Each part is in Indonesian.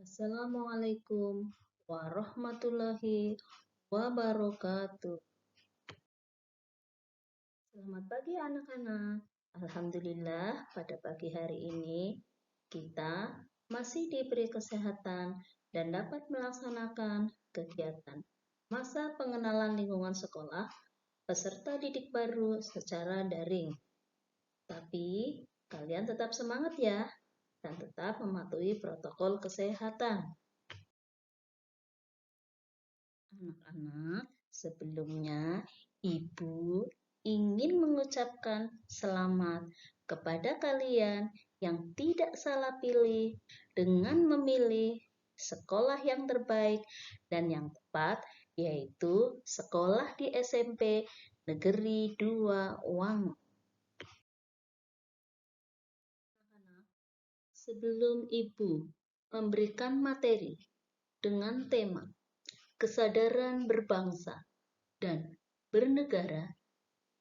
Assalamualaikum warahmatullahi wabarakatuh. Selamat pagi anak-anak. Alhamdulillah pada pagi hari ini kita masih diberi kesehatan dan dapat melaksanakan kegiatan masa pengenalan lingkungan sekolah peserta didik baru secara daring. Tapi kalian tetap semangat ya dan tetap mematuhi protokol kesehatan. Anak-anak, sebelumnya Ibu ingin mengucapkan selamat kepada kalian yang tidak salah pilih dengan memilih sekolah yang terbaik dan yang tepat, yaitu sekolah di SMP Negeri 2 Wangun. Sebelum Ibu memberikan materi dengan tema kesadaran berbangsa dan bernegara,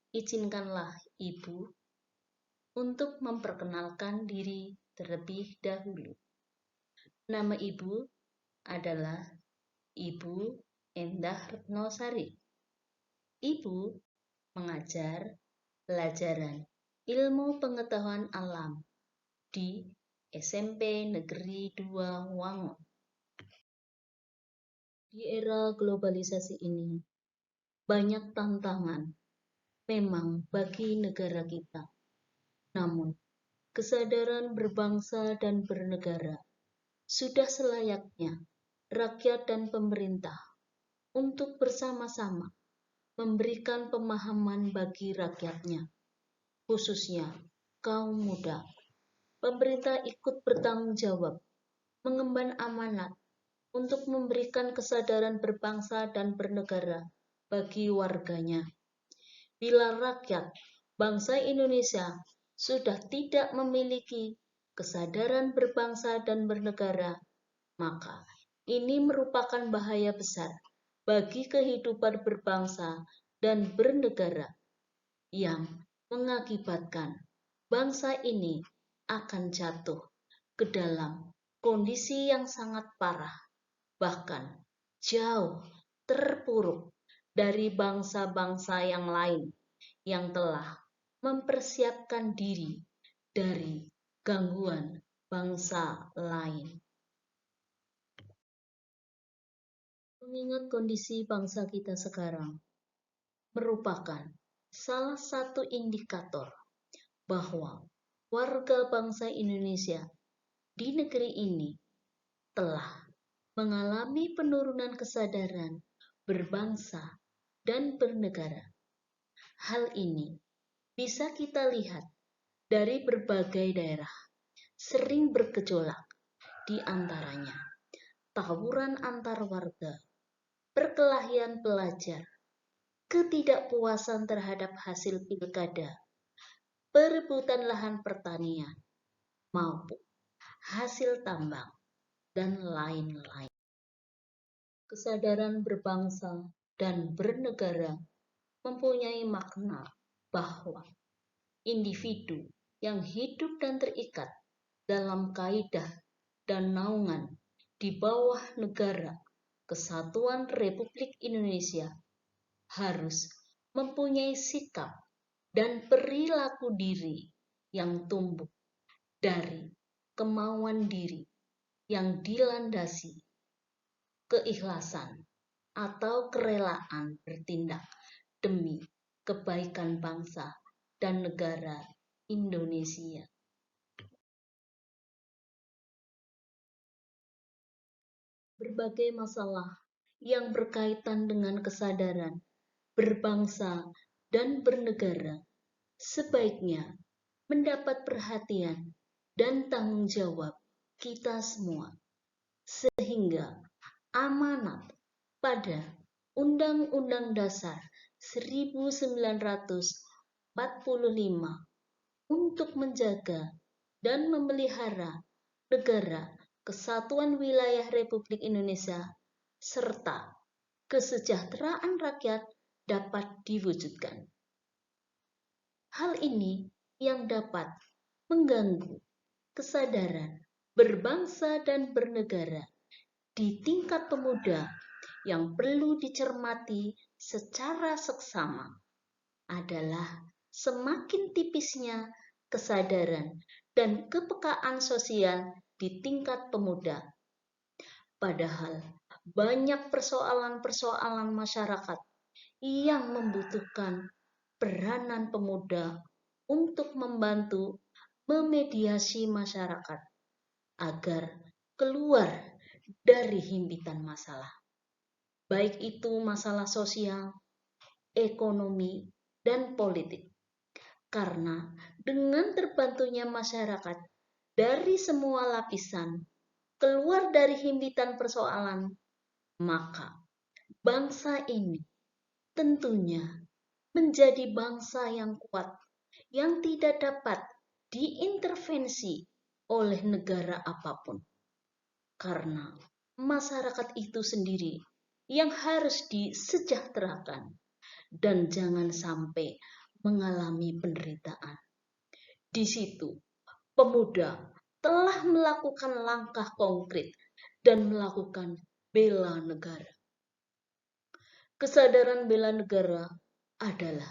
izinkanlah Ibu untuk memperkenalkan diri terlebih dahulu. Nama Ibu adalah Ibu Endah Retnosari. Ibu mengajar pelajaran ilmu pengetahuan alam di SMP Negeri 2 Wangun. Di era globalisasi ini, banyak tantangan memang bagi negara kita. Namun, kesadaran berbangsa dan bernegara sudah selayaknya rakyat dan pemerintah untuk bersama-sama memberikan pemahaman bagi rakyatnya, khususnya kaum muda. Pemerintah ikut bertanggung jawab mengemban amanat untuk memberikan kesadaran berbangsa dan bernegara bagi warganya. Bila rakyat bangsa Indonesia sudah tidak memiliki kesadaran berbangsa dan bernegara, maka ini merupakan bahaya besar bagi kehidupan berbangsa dan bernegara yang mengakibatkan bangsa ini akan jatuh ke dalam kondisi yang sangat parah, bahkan jauh terpuruk dari bangsa-bangsa yang lain yang telah mempersiapkan diri dari gangguan bangsa lain. Mengingat kondisi bangsa kita sekarang merupakan salah satu indikator bahwa warga bangsa Indonesia di negeri ini telah mengalami penurunan kesadaran berbangsa dan bernegara. Hal ini bisa kita lihat dari berbagai daerah sering bergejolak, di antaranya tawuran antar warga, perkelahian pelajar, ketidakpuasan terhadap hasil pilkada, perebutan lahan pertanian, maupun hasil tambang, dan lain-lain. Kesadaran berbangsa dan bernegara mempunyai makna bahwa individu yang hidup dan terikat dalam kaidah dan naungan di bawah negara Kesatuan Republik Indonesia harus mempunyai sikap dan perilaku diri yang tumbuh dari kemauan diri yang dilandasi keikhlasan atau kerelaan bertindak demi kebaikan bangsa dan negara Indonesia. Berbagai masalah yang berkaitan dengan kesadaran berbangsa dan bernegara sebaiknya mendapat perhatian dan tanggung jawab kita semua, sehingga amanat pada Undang-Undang Dasar 1945 untuk menjaga dan memelihara negara Kesatuan Wilayah Republik Indonesia serta kesejahteraan rakyat dapat diwujudkan. Hal ini yang dapat mengganggu kesadaran berbangsa dan bernegara di tingkat pemuda yang perlu dicermati secara seksama adalah semakin tipisnya kesadaran dan kepekaan sosial di tingkat pemuda. Padahal banyak persoalan-persoalan masyarakat yang membutuhkan peranan pemuda untuk membantu memediasi masyarakat agar keluar dari himpitan masalah, baik itu masalah sosial, ekonomi, dan politik. Karena dengan terbantunya masyarakat dari semua lapisan keluar dari himpitan persoalan, maka bangsa ini tentunya menjadi bangsa yang kuat yang tidak dapat diintervensi oleh negara apapun. Karena masyarakat itu sendiri yang harus disejahterakan dan jangan sampai mengalami penderitaan. Di situ, pemuda telah melakukan langkah konkret dan melakukan bela negara. Kesadaran bela negara adalah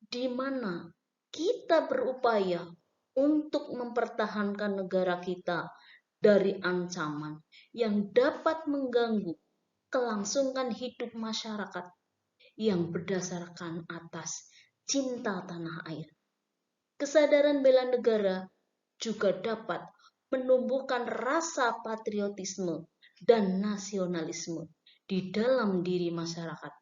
di mana kita berupaya untuk mempertahankan negara kita dari ancaman yang dapat mengganggu kelangsungan hidup masyarakat yang berdasarkan atas cinta tanah air. Kesadaran bela negara juga dapat menumbuhkan rasa patriotisme dan nasionalisme di dalam diri masyarakat.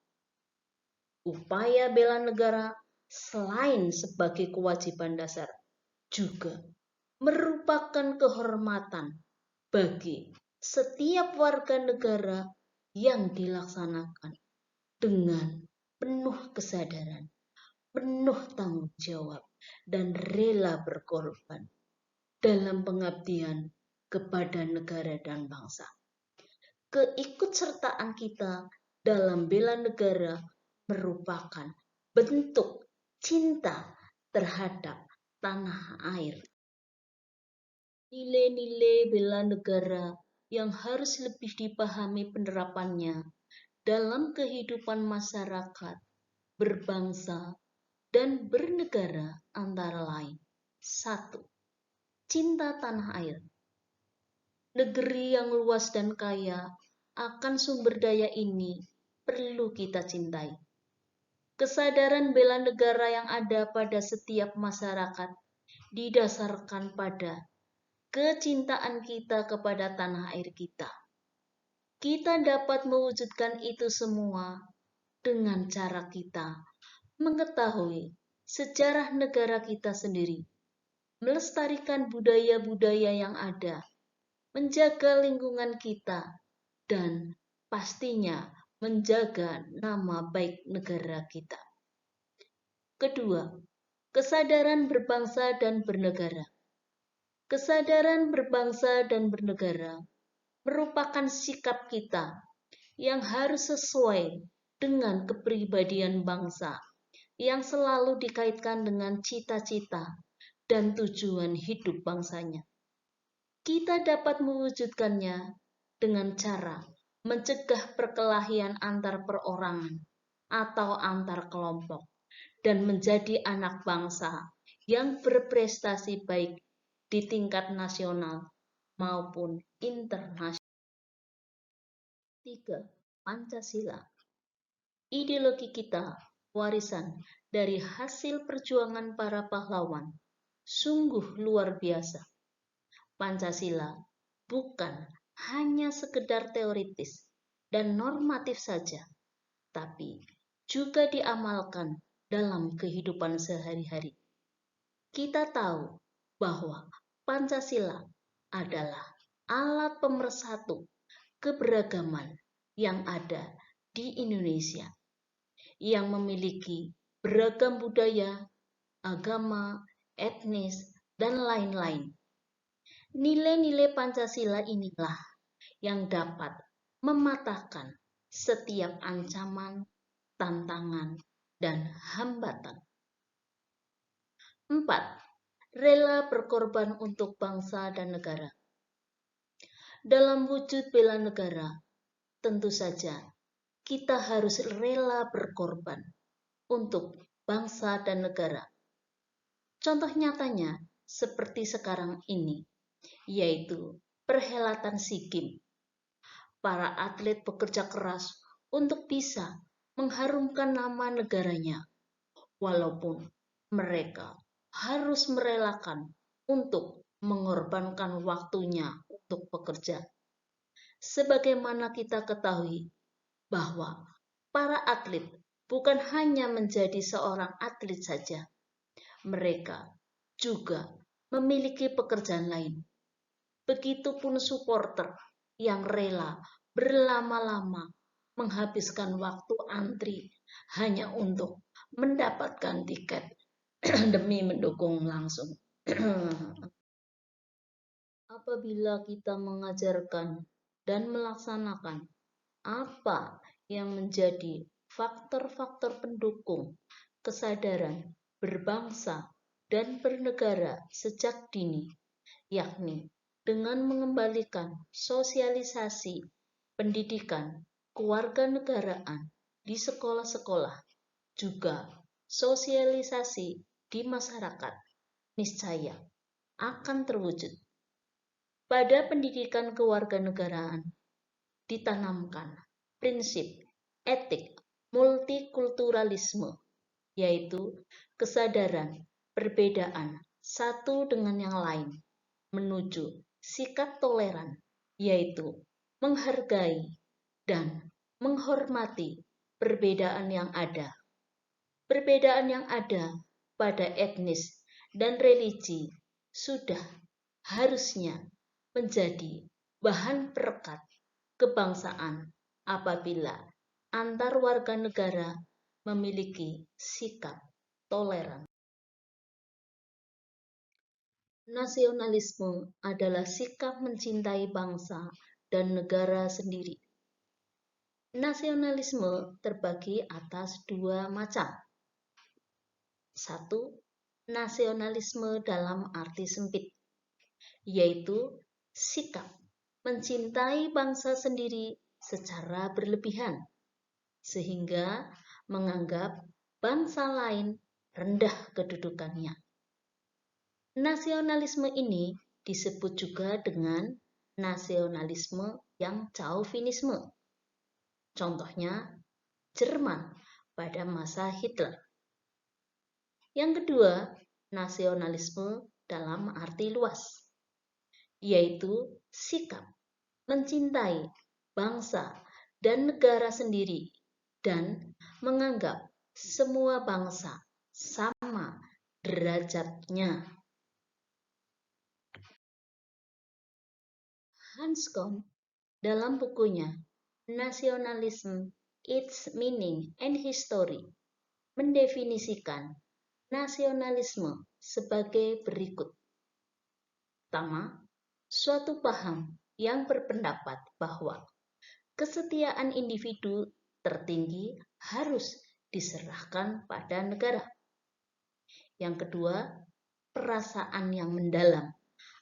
Upaya bela negara selain sebagai kewajiban dasar juga merupakan kehormatan bagi setiap warga negara yang dilaksanakan dengan penuh kesadaran, penuh tanggung jawab, dan rela berkorban dalam pengabdian kepada negara dan bangsa. Keikutsertaan kita dalam bela negara merupakan bentuk cinta terhadap tanah air. Nilai-nilai bela negara yang harus lebih dipahami penerapannya dalam kehidupan masyarakat, berbangsa, dan bernegara antara lain. 1. Cinta tanah air. Negeri yang luas dan kaya akan sumber daya ini perlu kita cintai. Kesadaran bela negara yang ada pada setiap masyarakat didasarkan pada kecintaan kita kepada tanah air kita. Kita dapat mewujudkan itu semua dengan cara kita mengetahui sejarah negara kita sendiri, melestarikan budaya-budaya yang ada, menjaga lingkungan kita, dan pastinya menjaga nama baik negara kita. Kedua, kesadaran berbangsa dan bernegara. Kesadaran berbangsa dan bernegara merupakan sikap kita yang harus sesuai dengan kepribadian bangsa yang selalu dikaitkan dengan cita-cita dan tujuan hidup bangsanya. Kita dapat mewujudkannya dengan cara mencegah perkelahian antar perorangan atau antar kelompok dan menjadi anak bangsa yang berprestasi baik di tingkat nasional maupun internasional. 3. Pancasila. Ideologi kita, warisan dari hasil perjuangan para pahlawan, sungguh luar biasa. Pancasila bukan hanya sekedar teoritis dan normatif saja, tapi juga diamalkan dalam kehidupan sehari-hari. Kita tahu bahwa Pancasila adalah alat pemersatu keberagaman yang ada di Indonesia, yang memiliki beragam budaya, agama, etnis, dan lain-lain. Nilai-nilai Pancasila inilah yang dapat mematahkan setiap ancaman, tantangan, dan hambatan. 4. Rela berkorban untuk bangsa dan negara. dalam wujud bela negara, tentu saja kita harus rela berkorban untuk bangsa dan negara. Contoh nyatanya seperti sekarang ini, yaitu perhelatan SEA Games. Para atlet bekerja keras untuk bisa mengharumkan nama negaranya, walaupun mereka harus merelakan untuk mengorbankan waktunya untuk bekerja. Sebagaimana kita ketahui bahwa para atlet bukan hanya menjadi seorang atlet saja, mereka juga memiliki pekerjaan lain. Begitupun supporter yang rela berlama-lama menghabiskan waktu antri hanya untuk mendapatkan tiket demi mendukung langsung. Apabila kita mengajarkan dan melaksanakan apa yang menjadi faktor-faktor pendukung kesadaran berbangsa dan bernegara sejak dini, yakni dengan mengembalikan sosialisasi pendidikan kewarganegaraan di sekolah-sekolah, juga sosialisasi di masyarakat, niscaya akan terwujud. Pada pendidikan kewarganegaraan ditanamkan prinsip etik multikulturalisme, yaitu kesadaran perbedaan satu dengan yang lain, menuju sikap toleran, yaitu menghargai dan menghormati perbedaan yang ada. Perbedaan yang ada pada etnis dan religi sudah harusnya menjadi bahan perekat kebangsaan apabila antar warga negara memiliki sikap toleran. Nasionalisme adalah sikap mencintai bangsa dan negara sendiri. Nasionalisme terbagi atas dua macam. Satu, nasionalisme dalam arti sempit, yaitu sikap mencintai bangsa sendiri secara berlebihan, sehingga menganggap bangsa lain rendah kedudukannya. Nasionalisme ini disebut juga dengan nasionalisme yang chauvinisme. Contohnya, Jerman pada masa Hitler. Yang kedua, nasionalisme dalam arti luas, yaitu sikap mencintai bangsa dan negara sendiri dan menganggap semua bangsa sama derajatnya. Hans Kohn dalam bukunya Nationalism, Its Meaning and History mendefinisikan nasionalisme sebagai berikut. Pertama, suatu paham yang berpendapat bahwa kesetiaan individu tertinggi harus diserahkan pada negara. Yang kedua, perasaan yang mendalam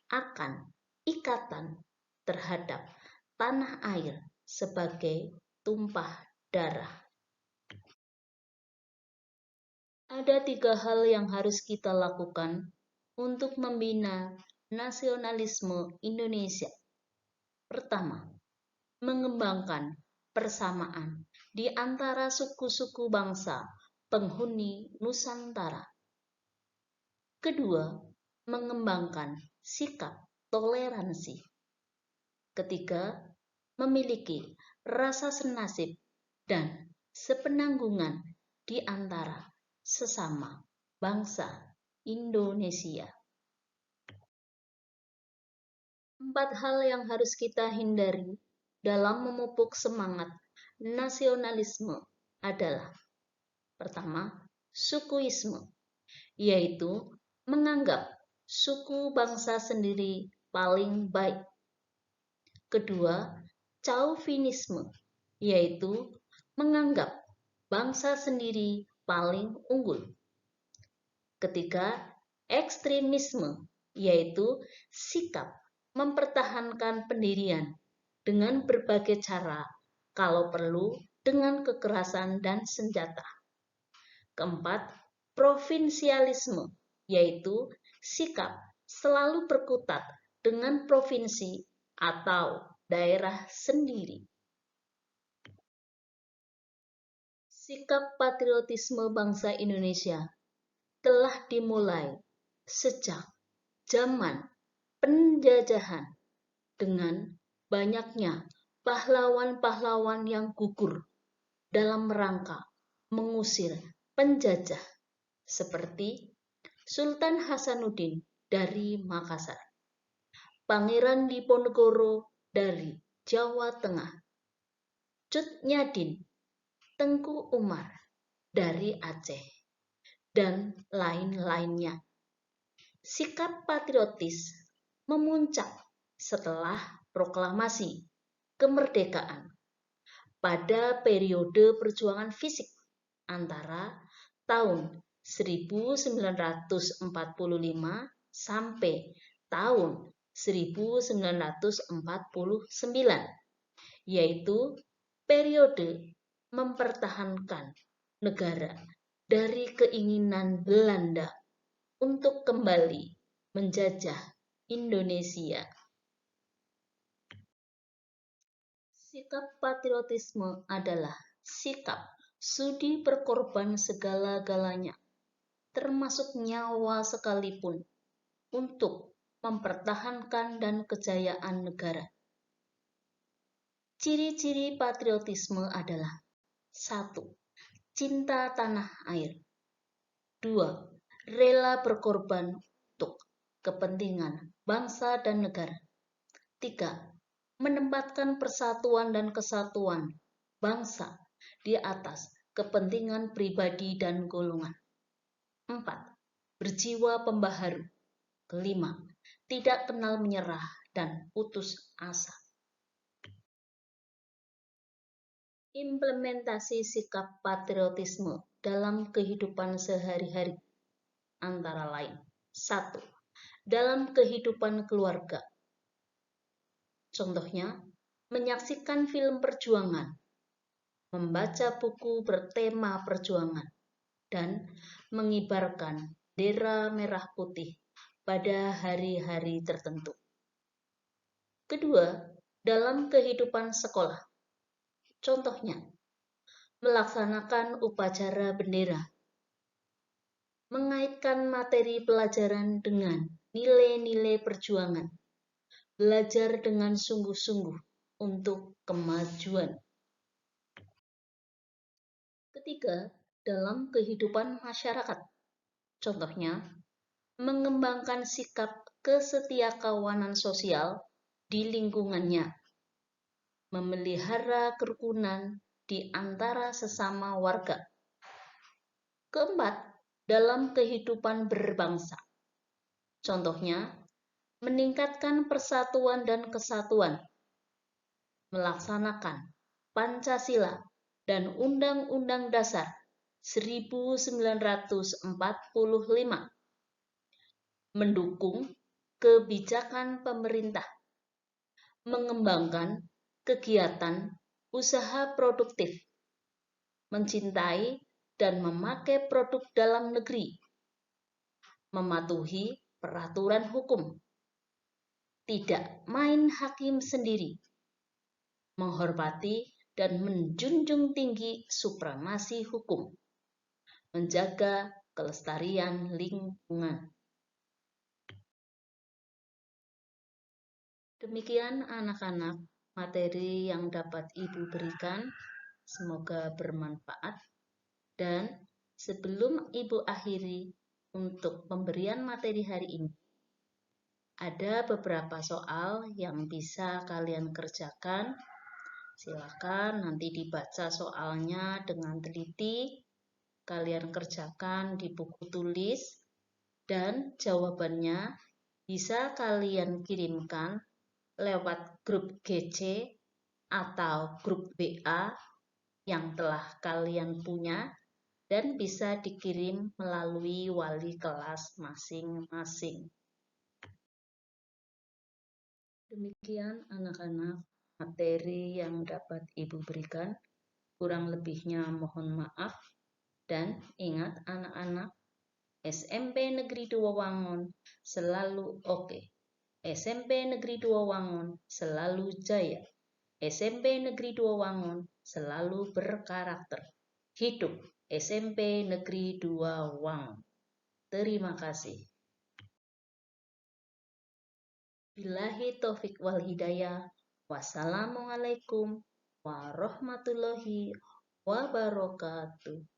akan ikatan terhadap tanah air sebagai tumpah darah. Ada 3 hal yang harus kita lakukan untuk membina nasionalisme Indonesia. Pertama, mengembangkan persamaan di antara suku-suku bangsa penghuni Nusantara. Kedua, mengembangkan sikap toleransi. Ketiga, memiliki rasa senasib dan sepenanggungan di antara sesama bangsa Indonesia. 4 hal yang harus kita hindari dalam memupuk semangat nasionalisme adalah: pertama, sukuisme, yaitu menganggap suku bangsa sendiri paling baik. Kedua, chauvinisme, yaitu menganggap bangsa sendiri paling unggul. Ketiga, ekstremisme, yaitu sikap mempertahankan pendirian dengan berbagai cara, kalau perlu dengan kekerasan dan senjata. Keempat, provinsialisme, yaitu sikap selalu berkutat dengan provinsi atau daerah sendiri. Sikap patriotisme bangsa Indonesia telah dimulai sejak zaman penjajahan dengan banyaknya pahlawan-pahlawan yang gugur dalam rangka mengusir penjajah seperti Sultan Hasanuddin dari Makassar, Pangeran Diponegoro dari Jawa Tengah, Cut Nyadin, Tengku Umar dari Aceh, dan lain-lainnya. Sikap patriotis memuncak setelah proklamasi kemerdekaan pada periode perjuangan fisik antara tahun 1945 sampai tahun 1949, yaitu periode mempertahankan negara dari keinginan Belanda untuk kembali menjajah Indonesia. Sikap patriotisme adalah sikap sudi berkorban segala-galanya, termasuk nyawa sekalipun, untuk mempertahankan dan kejayaan negara. Ciri-ciri patriotisme adalah 1. Cinta tanah air. 2. Rela berkorban untuk kepentingan bangsa dan negara. 3. Menempatkan persatuan dan kesatuan bangsa di atas kepentingan pribadi dan golongan. 4. Berjiwa pembaharu. 5. Tidak kenal menyerah dan putus asa. Implementasi sikap patriotisme dalam kehidupan sehari-hari antara lain. 1. Dalam kehidupan keluarga. Contohnya, menyaksikan film perjuangan, membaca buku bertema perjuangan, dan mengibarkan bendera merah putih pada hari-hari tertentu. Kedua, dalam kehidupan sekolah. Contohnya, melaksanakan upacara bendera, mengaitkan materi pelajaran dengan nilai-nilai perjuangan, belajar dengan sungguh-sungguh untuk kemajuan. Ketiga, dalam kehidupan masyarakat. Contohnya, mengembangkan sikap kesetiakawanan sosial di lingkungannya, memelihara kerukunan di antara sesama warga. Keempat, dalam kehidupan berbangsa. Contohnya, meningkatkan persatuan dan kesatuan, melaksanakan Pancasila dan Undang-Undang Dasar 1945, mendukung kebijakan pemerintah, mengembangkan kegiatan usaha produktif, mencintai dan memakai produk dalam negeri, mematuhi peraturan hukum, tidak main hakim sendiri, menghormati dan menjunjung tinggi supremasi hukum, menjaga kelestarian lingkungan. Demikian anak-anak materi yang dapat Ibu berikan, semoga bermanfaat. Dan sebelum Ibu akhiri untuk pemberian materi hari ini, ada beberapa soal yang bisa kalian kerjakan. Silakan nanti dibaca soalnya dengan teliti, kalian kerjakan di buku tulis, dan jawabannya bisa kalian kirimkan lewat grup GC atau grup WA yang telah kalian punya dan bisa dikirim melalui wali kelas masing-masing. Demikian anak-anak materi yang dapat Ibu berikan. Kurang lebihnya mohon maaf. Dan ingat anak-anak, SMP Negeri 2 Wangon selalu oke. SMP Negeri 2 Wangon selalu jaya. SMP Negeri 2 Wangon selalu berkarakter. Hidup SMP Negeri 2 Wangon. Terima kasih. Billahi taufik wal hidayah. Wassalamualaikum warahmatullahi wabarakatuh.